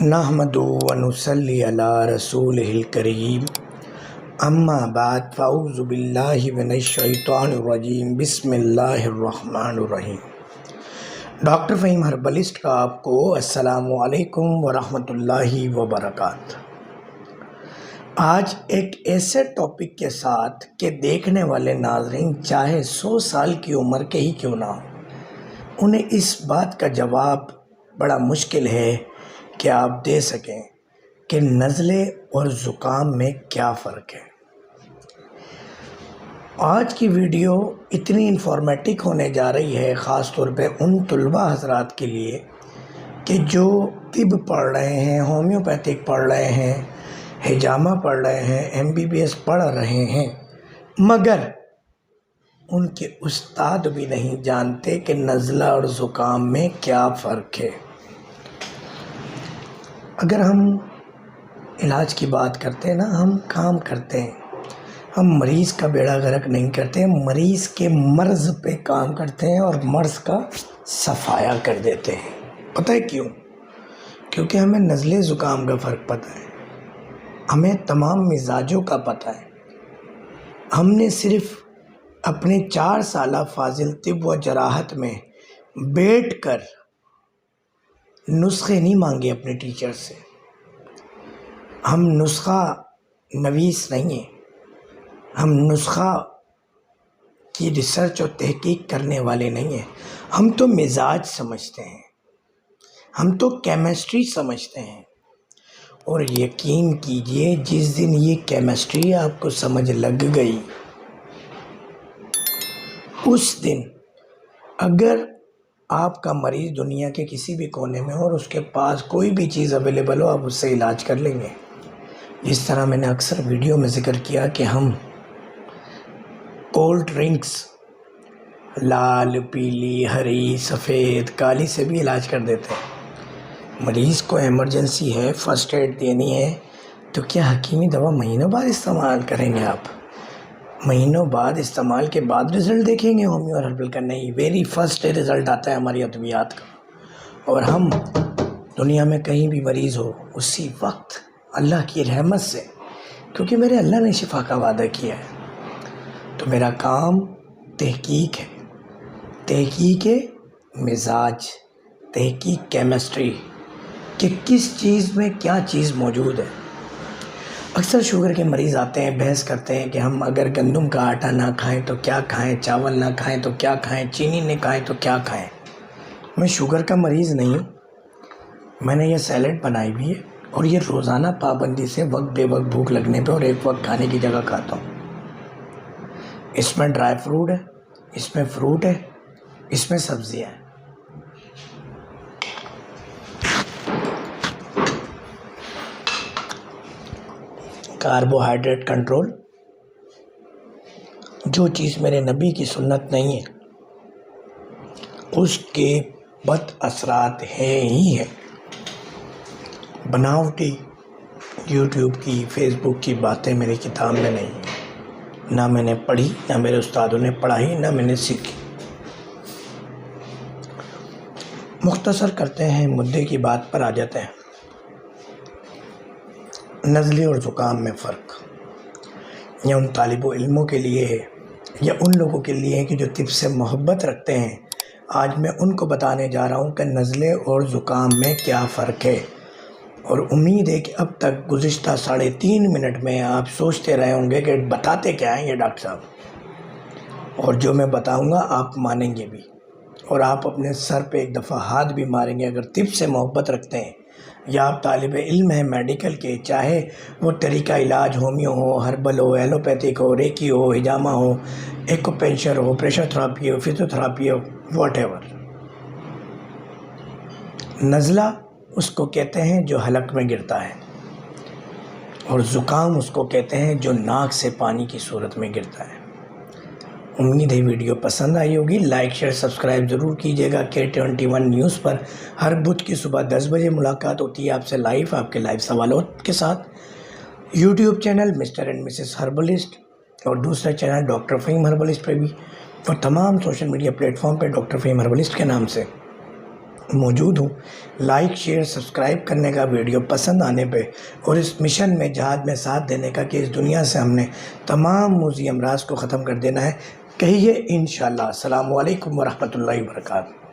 نحمدہ ونصلی علی رسولہ الکریم اما بعد فاعوذ باللہ من الشیطان الرجیم بسم اللہ الرحمن الرحیم۔ ڈاکٹر فہیم ہربلسٹ کا آپ کو السلام علیکم ورحمۃ اللہ وبرکاتہ۔ آج ایک ایسے ٹاپک کے ساتھ کہ دیکھنے والے ناظرین چاہے 100 سال کی عمر کے ہی کیوں نہ ہو، انہیں اس بات کا جواب بڑا مشکل ہے کہ آپ دے سکیں کہ نزلے اور زکام میں کیا فرق ہے۔ آج کی ویڈیو اتنی انفارمیٹک ہونے جا رہی ہے، خاص طور پہ ان طلباء حضرات کے لیے کہ جو طب پڑھ رہے ہیں، ہومیوپیتھک پڑھ رہے ہیں، ہجامہ پڑھ رہے ہیں، MBBS پڑھ رہے ہیں، مگر ان کے استاد بھی نہیں جانتے کہ نزلہ اور زکام میں کیا فرق ہے۔ اگر ہم علاج کی بات کرتے ہیں نا، ہم کام کرتے ہیں، ہم مریض کا بیڑا غرق نہیں کرتے، مریض کے مرض پہ کام کرتے ہیں اور مرض کا صفایا کر دیتے ہیں۔ پتہ ہے کیوں؟ کیونکہ ہمیں نزلے زکام کا فرق پتہ ہے، ہمیں تمام مزاجوں کا پتہ ہے۔ ہم نے صرف اپنے 4 سالہ فاضل طب و جراحت میں بیٹھ کر نسخے نہیں مانگے اپنے ٹیچر سے، ہم نسخہ نویس نہیں ہیں، ہم نسخہ کی ریسرچ اور تحقیق کرنے والے نہیں ہیں، ہم تو مزاج سمجھتے ہیں، ہم تو کیمسٹری سمجھتے ہیں۔ اور یقین کیجئے جس دن یہ کیمسٹری آپ کو سمجھ لگ گئی، اس دن اگر آپ کا مریض دنیا کے کسی بھی کونے میں ہو اور اس کے پاس کوئی بھی چیز اویلیبل ہو، آپ اس سے علاج کر لیں گے۔ جس طرح میں نے اکثر ویڈیو میں ذکر کیا کہ ہم کولڈ ڈرنکس لال، پیلی، ہری، سفید، کالی سے بھی علاج کر دیتے ہیں۔ مریض کو ایمرجنسی ہے، فرسٹ ایڈ دینی ہے، تو کیا حکیمی دوا مہینوں بعد استعمال کریں گے؟ آپ مہینوں بعد استعمال کے بعد رزلٹ دیکھیں گے ہومیو اور ہربل کا؟ نہیں، ویری فرسٹ ڈے رزلٹ آتا ہے ہماری ادویات کا۔ اور ہم دنیا میں کہیں بھی مریض ہو اسی وقت اللہ کی رحمت سے، کیونکہ میرے اللہ نے شفا کا وعدہ کیا ہے، تو میرا کام تحقیق ہے، تحقیق مزاج، تحقیق کیمسٹری کہ کس چیز میں کیا چیز موجود ہے۔ اکثر شوگر کے مریض آتے ہیں، بحث کرتے ہیں کہ ہم اگر گندم کا آٹا نہ کھائیں تو کیا کھائیں، چاول نہ کھائیں تو کیا کھائیں، چینی نہ کھائیں تو کیا کھائیں۔ میں شوگر کا مریض نہیں ہوں، میں نے یہ سیلڈ بنائی بھی ہے اور یہ روزانہ پابندی سے وقت بے وقت بھوک لگنے پہ اور ایک وقت کھانے کی جگہ کھاتا ہوں۔ اس میں ڈرائی فروٹ ہے، اس میں فروٹ ہے، اس میں سبزیاں ہیں۔ کاربوہائیڈریٹ کنٹرول، جو چیز میرے نبی کی سنت نہیں ہے اس کے بد اثرات ہیں ہی ہیں۔ بناوٹی یوٹیوب کی، فیس بک کی باتیں میری کتاب میں نہیں ہیں، نہ میں نے پڑھی، نہ میرے استادوں نے پڑھائی، نہ میں نے سیکھی۔ مختصر کرتے ہیں، مدعے کی بات پر آ جاتے ہیں۔ نزلے اور زکام میں فرق، یا ان طالب علموں کے لیے ہے یا ان لوگوں کے لیے ہے کہ جو طب سے محبت رکھتے ہیں، آج میں ان کو بتانے جا رہا ہوں کہ نزلے اور زکام میں کیا فرق ہے۔ اور امید ہے کہ اب تک گزشتہ 3.5 منٹ میں آپ سوچتے رہے ہوں گے کہ بتاتے کیا ہیں یہ ڈاکٹر صاحب، اور جو میں بتاؤں گا آپ مانیں گے بھی، اور آپ اپنے سر پہ ایک دفعہ ہاتھ بھی ماریں گے اگر طب سے محبت رکھتے ہیں یا آپ طالب علم ہیں میڈیکل کے، چاہے وہ طریقہ علاج ہومیو ہو، ہربل ہو، ایلوپیتھک ہو، ریکی ہو، ہجامہ ہو، ایکوپنچر ہو، پریشر تھراپی ہو، فزیو تھراپی ہو، واٹ ایور۔ نزلہ اس کو کہتے ہیں جو حلق میں گرتا ہے، اور زکام اس کو کہتے ہیں جو ناک سے پانی کی صورت میں گرتا ہے۔ امید ہے ویڈیو پسند آئی ہوگی، لائک شیئر سبسکرائب ضرور کیجیے گا۔ K21 نیوز پر ہر بدھ کی صبح 10 بجے ملاقات ہوتی ہے آپ سے لائیو، آپ کے لائیو سوالات کے ساتھ۔ YouTube channel mister and missus herbalist, اور دوسرا چینل ڈاکٹر فہیم ہربلسٹ پہ بھی، اور تمام سوشل میڈیا پلیٹ فارم پہ ڈاکٹر فہیم ہربلسٹ کے نام سے موجود ہوں۔ لائک شیئر سبسکرائب کرنے کا ویڈیو پسند آنے پہ، اور اس مشن میں جہاد میں ساتھ دینے کا کہ اس دنیا سے ہم نے تمام موذی امراض کو ختم کر دینا ہے، کہیے انشاءاللہ۔ السلام علیکم ورحمۃ اللہ وبرکاتہ۔